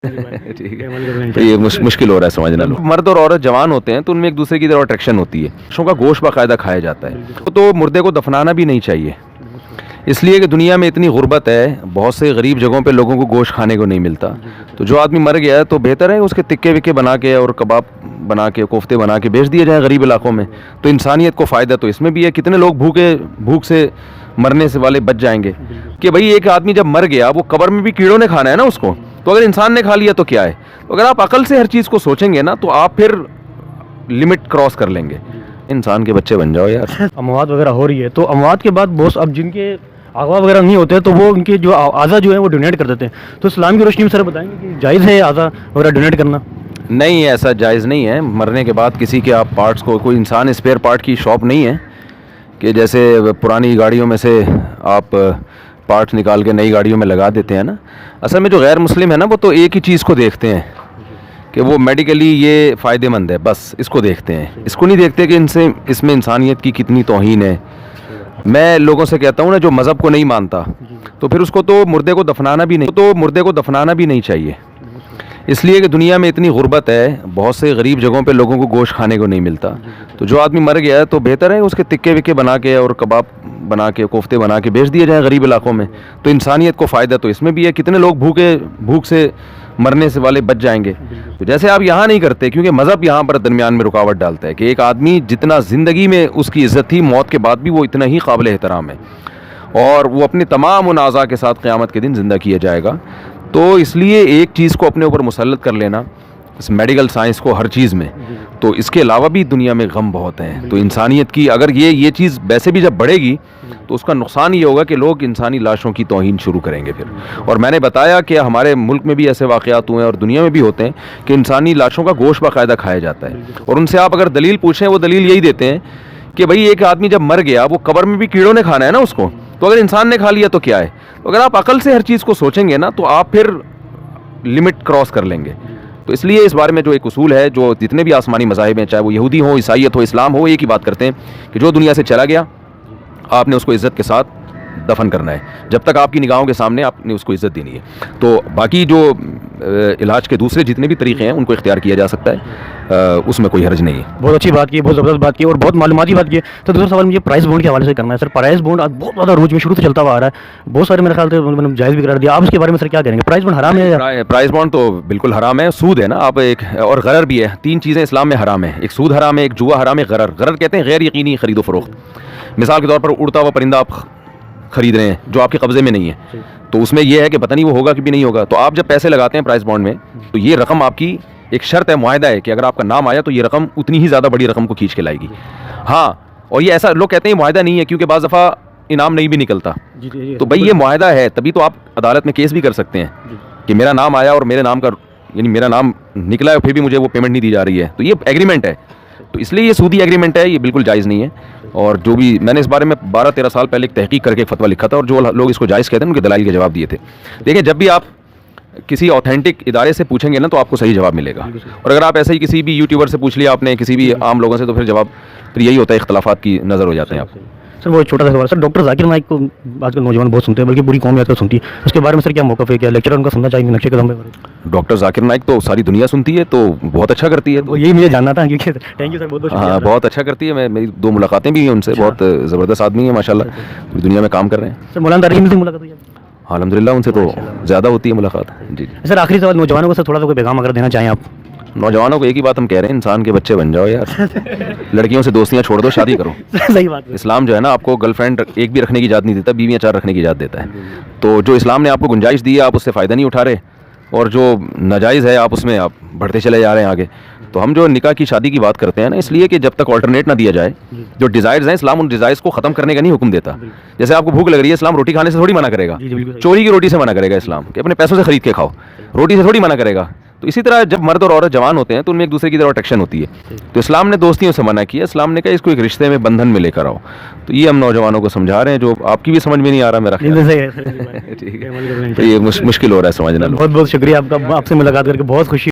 ٹھیک ہے، تو یہ مشکل ہو رہا ہے سمجھنا. مرد اور عورت جوان ہوتے ہیں تو ان میں ایک دوسرے کی طرف اٹریکشن ہوتی ہے. بچوں کا گوشت باقاعدہ کھایا جاتا ہے تو مردے کو دفنانا بھی نہیں چاہیے، اس لیے کہ دنیا میں اتنی غربت ہے، بہت سے غریب جگہوں پہ لوگوں کو گوشت کھانے کو نہیں ملتا. تو جو آدمی مر گیا ہے تو بہتر ہے اس کے تکے وکے بنا کے اور کباب بنا کے کوفتے بنا کے بیچ دیے جائیں غریب علاقوں میں. تو انسانیت کو فائدہ تو اس میں بھی ہے. کتنے لوگ بھوک سے مرنے سے والے بچ جائیں گے کہ بھائی ایک آدمی جب مر گیا وہ قبر میں بھی کیڑوں نے کھانا ہے نا اس کو، تو اگر انسان نے کھا لیا تو کیا ہے. تو اگر آپ عقل سے ہر چیز کو سوچیں گے نا تو آپ پھر لمٹ کراس کر لیں گے. انسان کے بچے بن جاؤ یار. اموات وغیرہ ہو رہی ہے تو اموات کے بعد بہت اب جن کے اغوا وغیرہ نہیں ہوتے تو وہ ان کے جو اعضا جو ہیں وہ ڈونیٹ کر دیتے ہیں. تو اسلام کی روشنی میں سر بتائیں گے کہ جائز ہے اعضا وغیرہ ڈونیٹ کرنا؟ نہیں، ایسا جائز نہیں ہے. مرنے کے بعد کسی کے آپ پارٹس کو، کوئی انسان اسپیئر پارٹ کی شاپ نہیں ہے کہ جیسے پرانی گاڑیوں میں سے آپ پارٹس نکال کے نئی گاڑیوں میں لگا دیتے ہیں نا. اصل میں جو غیر مسلم ہے نا وہ تو ایک ہی چیز کو دیکھتے ہیں کہ وہ میڈیکلی یہ فائدہ مند ہے، بس اس کو دیکھتے ہیں. اس کو نہیں دیکھتے کہ اس میں انسانیت کی کتنی توہین ہے. میں لوگوں سے کہتا ہوں نا جو مذہب کو نہیں مانتا تو پھر اس کو تو مردے کو دفنانا بھی نہیں چاہیے، اس لیے کہ دنیا میں اتنی غربت ہے، بہت سے غریب جگہوں پہ لوگوں کو گوشت کھانے کو نہیں ملتا. تو جو آدمی مر گیا ہے تو بہتر ہے اس کے تکے وکے بنا کے اور کباب بنا کے کوفتے بنا کے بیچ دیے جائیں غریب علاقوں میں. تو انسانیت کو فائدہ تو اس میں بھی ہے. کتنے لوگ بھوک سے مرنے سے والے بچ جائیں گے. تو جیسے آپ یہاں نہیں کرتے کیونکہ مذہب یہاں پر درمیان میں رکاوٹ ڈالتا ہے کہ ایک آدمی جتنا زندگی میں اس کی عزت تھی موت کے بعد بھی وہ اتنا ہی قابل احترام ہے اور وہ اپنے تمام ان اعضاء کے ساتھ قیامت کے دن زندہ کیا جائے گا. تو اس لیے ایک چیز کو اپنے اوپر مسلط کر لینا، اس میڈیکل سائنس کو ہر چیز میں، تو اس کے علاوہ بھی دنیا میں غم بہت ہیں. تو انسانیت کی اگر یہ چیز ویسے بھی جب بڑھے گی تو اس کا نقصان یہ ہوگا کہ لوگ انسانی لاشوں کی توہین شروع کریں گے پھر. اور میں نے بتایا کہ ہمارے ملک میں بھی ایسے واقعات ہوئے ہیں اور دنیا میں بھی ہوتے ہیں کہ انسانی لاشوں کا گوشت باقاعدہ کھایا جاتا ہے. اور ان سے آپ اگر دلیل پوچھیں وہ دلیل یہی دیتے ہیں کہ بھائی ایک آدمی جب مر گیا وہ قبر میں بھی کیڑوں نے کھانا ہے نا اس کو، تو اگر انسان نے کھا لیا تو کیا ہے. تو اگر آپ عقل سے ہر چیز کو سوچیں گے نا تو آپ پھر لمٹ کراس کر لیں گے. تو اس لیے اس بارے میں جو ایک اصول ہے، جو جتنے بھی آسمانی مذاہب ہیں، چاہے وہ یہودی ہو، عیسائیت ہو، اسلام ہو، ایک ہی بات کرتے ہیں کہ جو دنیا سے چلا گیا آپ نے اس کو عزت کے ساتھ دفن کرنا ہے. جب تک آپ کی نگاہوں کے سامنے آپ نے اس کو عزت دینی ہے. تو باقی جو علاج کے دوسرے جتنے بھی طریقے ہیں ان کو اختیار کیا جا سکتا ہے، اس میں کوئی حرج نہیں ہے. بہت اچھی بات کی، بہت زبردست بات کی اور بہت معلوماتی بات کی. تو دوسرا سوال مجھے پرائز بونڈ کے حوالے سے کرنا ہے. سر پرائز بونڈ بہت زیادہ روز میں شروع سے چلتا ہوا آ رہا ہے، بہت سارے میرے خیال سے جائز بھی قرار دیا. آپ اس کے بارے میں سر کیا کہیں گے؟ پرائز بونڈ حرام ہے؟ پرائز بونڈ تو بالکل حرام ہے. سود ہے نا آپ ایک، اور غرر بھی ہے. تین چیزیں اسلام میں حرام ہے. ایک سود حرام ہے، ایک جوا حرام ہے، غرر کہتے ہیں غیر یقینی خرید و فروخت. مثال کے طور پر اڑتا ہوا پرندہ آپ خرید رہے ہیں جو آپ کے قبضے میں نہیں ہے، تو اس میں یہ ہے کہ پتہ نہیں وہ ہوگا کہ بھی نہیں ہوگا. تو آپ جب پیسے لگاتے ہیں پرائز بونڈ میں تو یہ رقم آپ کی ایک شرط ہے، معاہدہ ہے کہ اگر آپ کا نام آیا تو یہ رقم اتنی ہی زیادہ بڑی رقم کو کھینچ کے لائے گی. ہاں، اور یہ ایسا لوگ کہتے ہیں یہ معاہدہ نہیں ہے کیونکہ بعض دفعہ انعام نہیں بھی نکلتا. تو بھائی یہ معاہدہ ہے، تبھی تو آپ عدالت میں کیس بھی کر سکتے ہیں کہ میرا نام آیا اور میرے نام کا یعنی میرا نام نکلا ہے پھر بھی مجھے وہ پیمنٹ نہیں دی جا رہی ہے. تو یہ ایگریمنٹ ہے. تو اس لیے یہ سودی ایگریمنٹ ہے، یہ بالکل جائز نہیں ہے. اور جو بھی میں نے اس بارے میں 12-13 سال پہلے ایک تحقیق کر کے ایک فتویٰ لکھا تھا اور جو لوگ اس کو جائز کہتے ہیں ان کے دلائل کے جواب دیے تھے. دیکھیں جب بھی آپ کسی آتھینٹک ادارے سے پوچھیں گے نا تو آپ کو صحیح جواب ملے گا. اور اگر آپ ایسے ہی کسی بھی یوٹیوبر سے پوچھ لیا آپ نے، کسی بھی عام لوگوں سے، تو پھر جواب پھر یہی ہوتا ہے، اختلافات کی نظر ہو جاتے ہیں آپ. سر وہ چھوٹا سا سوال، سر ڈاکٹر ذاکر نائک کو آج کل نوجوان بہت سنتے ہیں بلکہ پوری قوم آج کل سنتی ہے، اس کے بارے میں سر کیا موقف ہے؟ کیا لیکچر ان کا سننا چاہیے نقشے قدم پہ؟ ڈاکٹر ذاکر نائک تو ساری دنیا سنتی ہے، تو بہت اچھا کرتی ہے. یہی مجھے جاننا تھا کیونکہ تھینک یو سر، بہت ہاں بہت اچھا کرتی ہے. میری 2 ملاقاتیں بھی ہیں ان سے، بہت زبردست آدمی ہیں ماشاء اللہ، پوری دنیا میں کام کر رہے ہیں. سر مولانا طارق سے ملاقات ہوئی؟ الحمد للہ ان سے تو زیادہ ہوتی ہے ملاقات. جی سر آخری سوال نوجوانوں کو سر تھوڑا سا کوئی پیغام اگر دینا چاہیں آپ؟ نوجوانوں کو ایک ہی بات ہم کہہ رہے ہیں، انسان کے بچے بن جاؤ یار. لڑکیوں سے دوستیاں چھوڑ دو، شادی کرو. صحیح بات ہے. اسلام جو ہے نا آپ کو گرل فرینڈ ایک بھی رکھنے کی اجازت نہیں دیتا، بیویاں 4 رکھنے کی اجازت دیتا ہے. تو جو اسلام نے آپ کو گنجائش دی ہے آپ اس سے فائدہ نہیں اٹھا رہے، اور جو ناجائز ہے آپ اس میں آپ بڑھتے چلے جا رہے ہیں آگے. تو ہم جو نکاح کی شادی کی بات کرتے ہیں نا، اس لیے کہ جب تک آلٹرنیٹ نہ دیا جائے، جو ڈیزائرز ہیں اسلام ان ڈیزائرز کو ختم کرنے کا نہیں حکم دیتا. جیسے آپ کو بھوک لگ رہی ہے، اسلام روٹی کھانے سے تھوڑی منع کرے گا، چوری کی روٹی سے منع کرے گا اسلام، کہ اپنے پیسوں سے خرید کے کھاؤ، روٹی سے تھوڑی منع کرے گا. تو اسی طرح جب مرد اور عورت جوان ہوتے ہیں تو ان میں ایک دوسرے کی طرف اٹریکشن ہوتی ہے. تو اسلام نے دوستیوں سے منع کیا. اسلام نے کہا اس کو ایک رشتے میں بندھن میں لے کر آؤ. تو یہ ہم نوجوانوں کو سمجھا رہے ہیں، جو آپ کی بھی سمجھ میں نہیں آ رہا میرا خیال. ٹھیک ہے، یہ مشکل ہو رہا ہے سمجھنا. بہت بہت شکریہ آپ کا، آپ سے ملاقات کر کے بہت خوشی.